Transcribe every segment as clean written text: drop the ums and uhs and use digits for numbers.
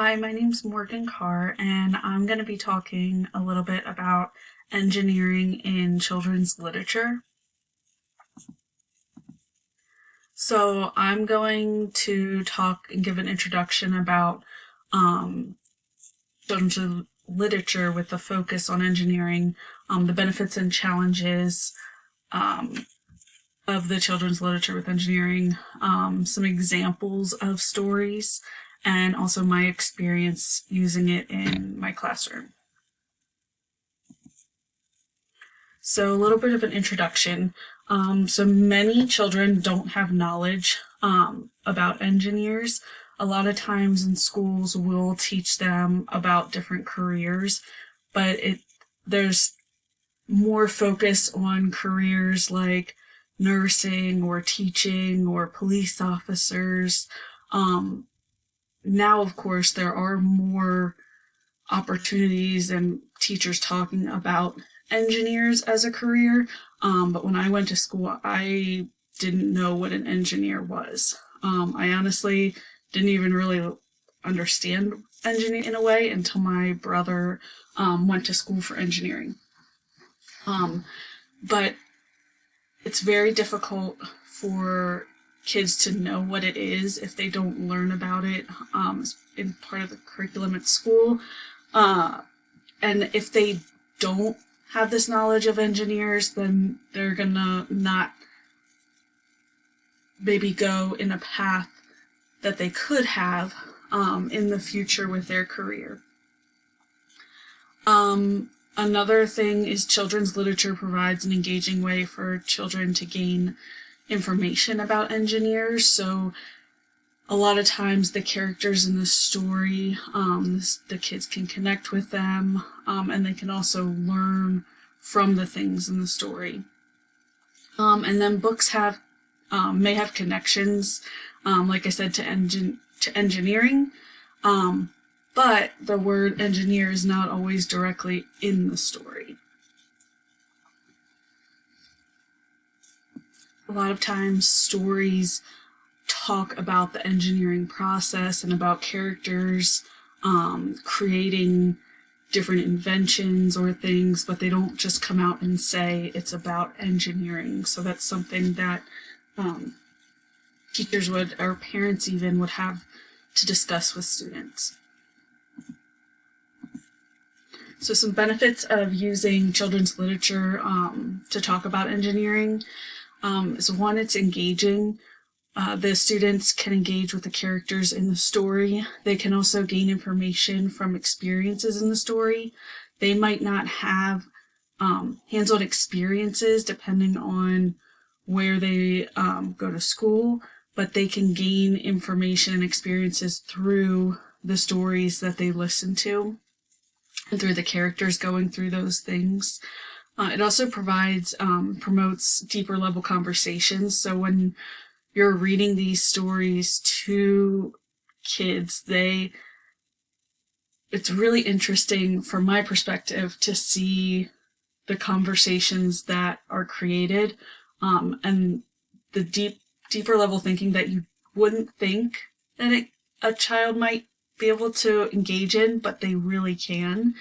Hi, my name's Morgan Carr, and I'm going to be talking a little bit about engineering in children's literature. So I'm going to talk and give an introduction about um, children's literature with a focus on engineering, the benefits and challenges um, of the children's literature with engineering, some examples of stories, and also my experience using it in my classroom. So a little bit of an introduction. So many children don't have knowledge about engineers. A lot of times in schools we'll teach them about different careers, but there's more focus on careers like nursing or teaching or police officers. Um, Now, of course, there are more opportunities and teachers talking about engineers as a career. But when I went to school, I didn't know what an engineer was. I honestly didn't even really understand engineering in a way until my brother went to school for engineering. But it's very difficult for kids to know what it is if they don't learn about it in part of the curriculum at school. And if they don't have this knowledge of engineers, then they're gonna not maybe go in a path that they could have in the future with their career. Another thing is children's literature provides an engaging way for children to gain information about engineers. So a lot of times the characters in the story, the kids can connect with them, and they can also learn from the things in the story. And then books may have connections, like I said, to engineering, but the word engineer is not always directly in the story. A lot of times stories talk about the engineering process and about characters creating different inventions or things, but they don't just come out and say it's about engineering. So that's something that teachers would, or parents even, would have to discuss with students. So some benefits of using children's literature to talk about engineering is one, it's engaging. The students can engage with the characters in the story. They can also gain information from experiences in the story. They might not have hands-on experiences depending on where they go to school, but they can gain information and experiences through the stories that they listen to and through the characters going through those things. It also promotes deeper level conversations. So when you're reading these stories to kids, it's really interesting from my perspective to see the conversations that are created, and the deeper level thinking that you wouldn't think that a child might be able to engage in, but they really can.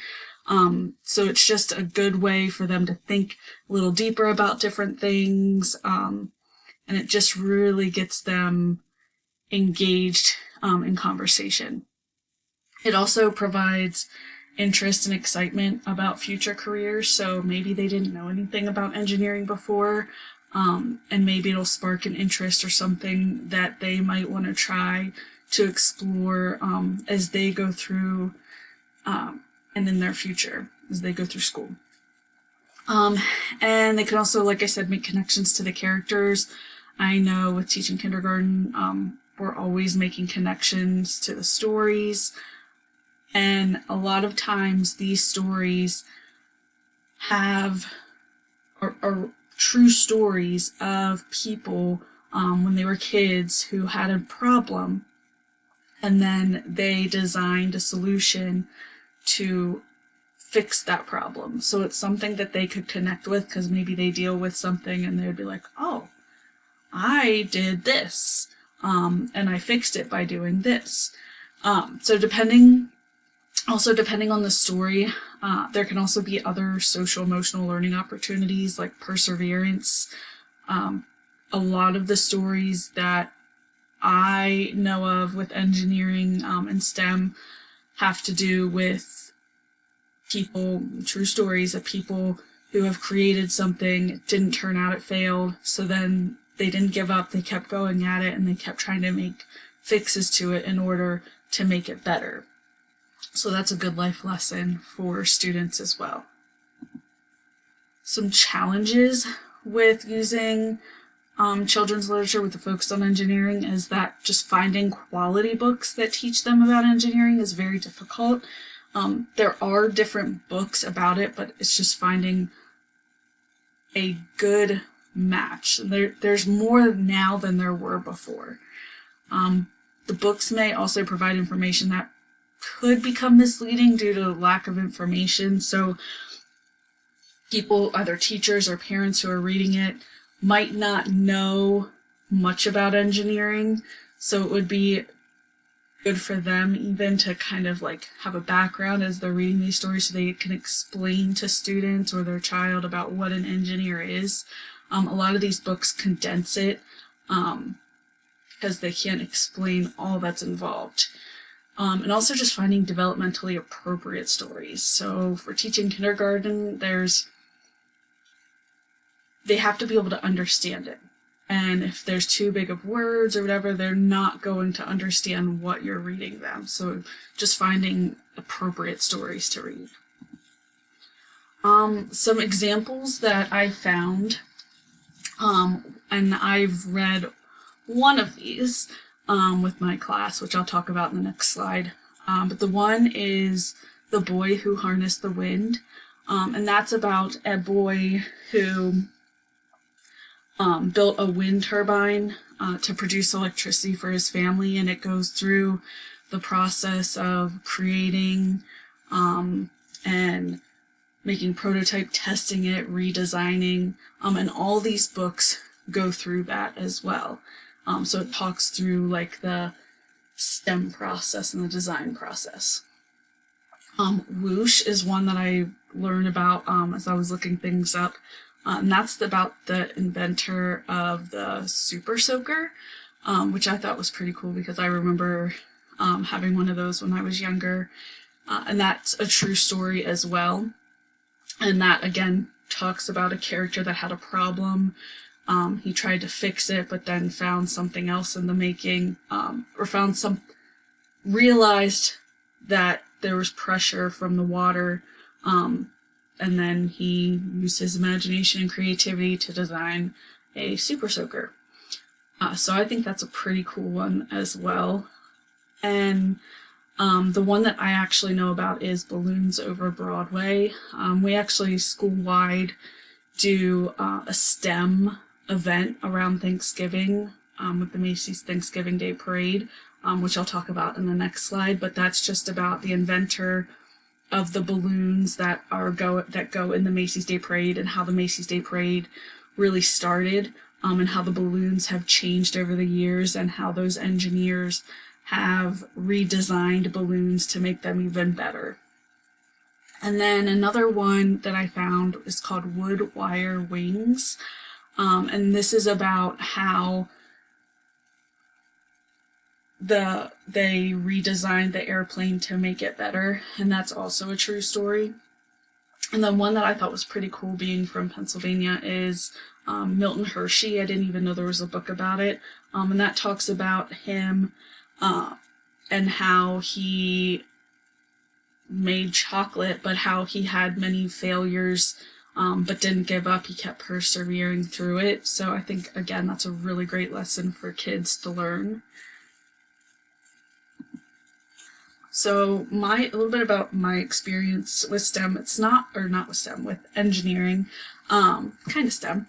So it's just a good way for them to think a little deeper about different things, and it just really gets them engaged in conversation. It also provides interest and excitement about future careers, so maybe they didn't know anything about engineering before, and maybe it'll spark an interest or something that they might want to try to explore as they go through and in their future as they go through school. And they can also, like I said, make connections to the characters. I know with teaching kindergarten, we're always making connections to the stories. And a lot of times these stories are true stories of people when they were kids who had a problem, and then they designed a solution to fix that problem. So it's something that they could connect with because maybe they deal with something and they would be like, oh, I did this, and I fixed it by doing this. So depending on the story, there can also be other social emotional learning opportunities like perseverance. A lot of the stories that I know of with engineering and STEM have to do with people, true stories of people who have created something, it didn't turn out, it failed, so then they didn't give up, they kept going at it, and they kept trying to make fixes to it in order to make it better. So that's a good life lesson for students as well. Some challenges with using children's literature with a focus on engineering is that just finding quality books that teach them about engineering is very difficult. There are different books about it, but it's just finding a good match. There's more now than there were before. The books may also provide information that could become misleading due to lack of information. So people, either teachers or parents who are reading it, might not know much about engineering. So it would be good for them even to kind of like have a background as they're reading these stories so they can explain to students or their child about what an engineer is. A lot of these books condense it because they can't explain all that's involved. And also just finding developmentally appropriate stories. So for teaching kindergarten, they have to be able to understand it. And if there's too big of words or whatever, they're not going to understand what you're reading them. So just finding appropriate stories to read. Some examples that I found, and I've read one of these with my class, which I'll talk about in the next slide. But the one is The Boy Who Harnessed the Wind. And that's about a boy who built a wind turbine to produce electricity for his family, and it goes through the process of creating and making prototype, testing it, redesigning, and all these books go through that as well. So it talks through like the STEM process and the design process. Whoosh is one that I learned about as I was looking things up. And that's about the inventor of the Super Soaker, which I thought was pretty cool because I remember having one of those when I was younger. And that's a true story as well. And that, again, talks about a character that had a problem. He tried to fix it, but then found something else in the making, realized that there was pressure from the water, and then he used his imagination and creativity to design a Super Soaker. So I think that's a pretty cool one as well. And the one that I actually know about is Balloons Over Broadway. We actually school-wide do a STEM event around Thanksgiving with the Macy's Thanksgiving Day Parade, which I'll talk about in the next slide. But that's just about the inventor of the balloons that go in the Macy's Day Parade and how the Macy's Day Parade really started, and how the balloons have changed over the years and how those engineers have redesigned balloons to make them even better. And then another one that I found is called Wood Wire Wings, and this is about how they redesigned the airplane to make it better, and that's also a true story. And then one that I thought was pretty cool, being from Pennsylvania, is Milton Hershey. I didn't even know there was a book about it, and that talks about him and how he made chocolate, but how he had many failures, but didn't give up. He kept persevering through it. So I think, again, that's a really great lesson for kids to learn. So a little bit about my experience with STEM. It's not with STEM, with engineering, kind of STEM,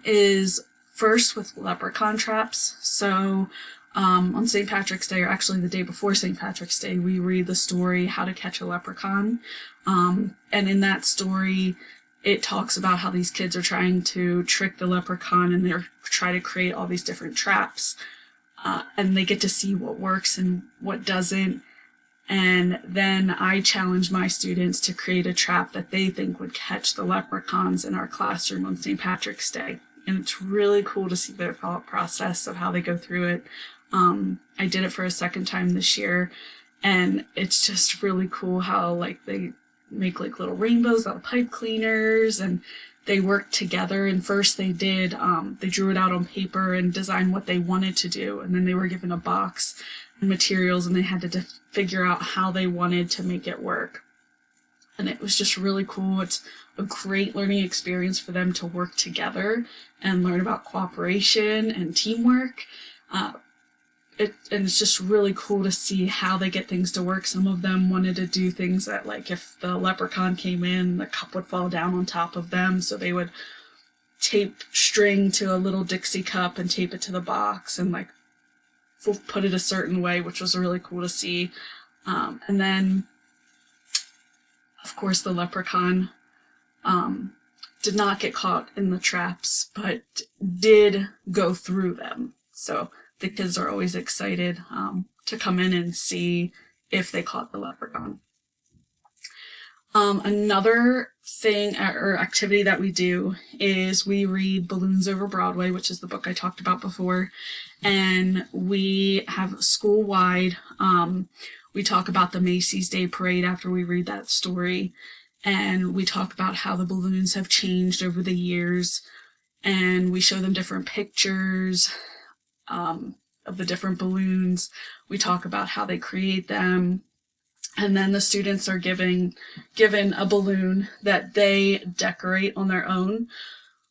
is first with leprechaun traps. So on St. Patrick's Day, or actually the day before St. Patrick's Day, we read the story How to Catch a Leprechaun. And in that story, it talks about how these kids are trying to trick the leprechaun, and they're trying to create all these different traps. and they get to see what works and what doesn't. And then I challenge my students to create a trap that they think would catch the leprechauns in our classroom on St. Patrick's Day. And it's really cool to see their thought process of how they go through it. I did it for a second time this year, and it's just really cool how like they make like little rainbows out of pipe cleaners, and they work together. And first they did, they drew it out on paper and designed what they wanted to do, and then they were given a box and materials, and they had to figure out how they wanted to make it work. And it was just really cool. It's a great learning experience for them to work together and learn about cooperation and teamwork. And it's just really cool to see how they get things to work. Some of them wanted to do things that, like, if the leprechaun came in, the cup would fall down on top of them, so they would tape string to a little Dixie cup and tape it to the box and like put it a certain way, which was really cool to see. And then, of course, the leprechaun did not get caught in the traps, but did go through them. So the kids are always excited to come in and see if they caught the leprechaun. Another thing or activity that we do is we read Balloons Over Broadway, which is the book I talked about before. And we have school-wide, we talk about the Macy's Day Parade after we read that story. And we talk about how the balloons have changed over the years. And we show them different pictures of the different balloons. We talk about how they create them. And then the students are given a balloon that they decorate on their own.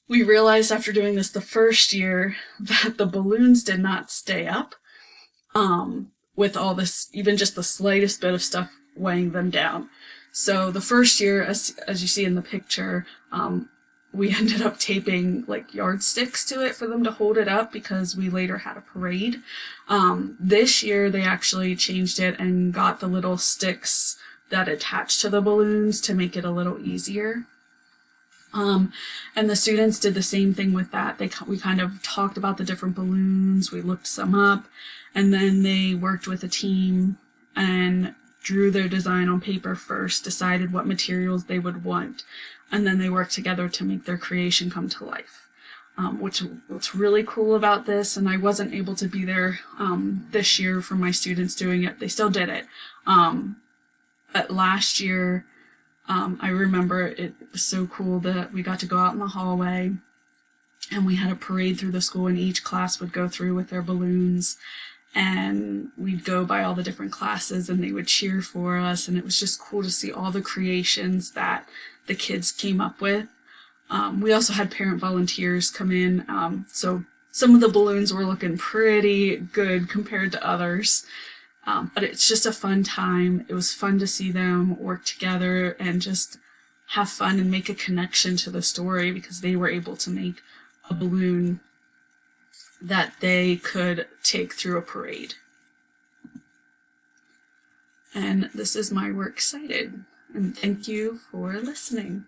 We realized after doing this the first year that the balloons did not stay up with all this, even just the slightest bit of stuff weighing them down. So the first year, as you see in the picture, we ended up taping like yardsticks to it for them to hold it up because we later had a parade. This year they actually changed it and got the little sticks that attach to the balloons to make it a little easier. And the students did the same thing with that. We kind of talked about the different balloons, we looked some up, and then they worked with a team and drew their design on paper first, decided what materials they would want, and then they worked together to make their creation come to life. What's really cool about this, and I wasn't able to be there this year for my students doing it, they still did it. But last year, I remember it was so cool that we got to go out in the hallway and we had a parade through the school, and each class would go through with their balloons, and we'd go by all the different classes and they would cheer for us, and it was just cool to see all the creations that the kids came up with. We also had parent volunteers come in, so some of the balloons were looking pretty good compared to others. But it's just a fun time. It was fun to see them work together and just have fun and make a connection to the story, because they were able to make a balloon that they could take through a parade. And this is my Works Cited. And thank you for listening.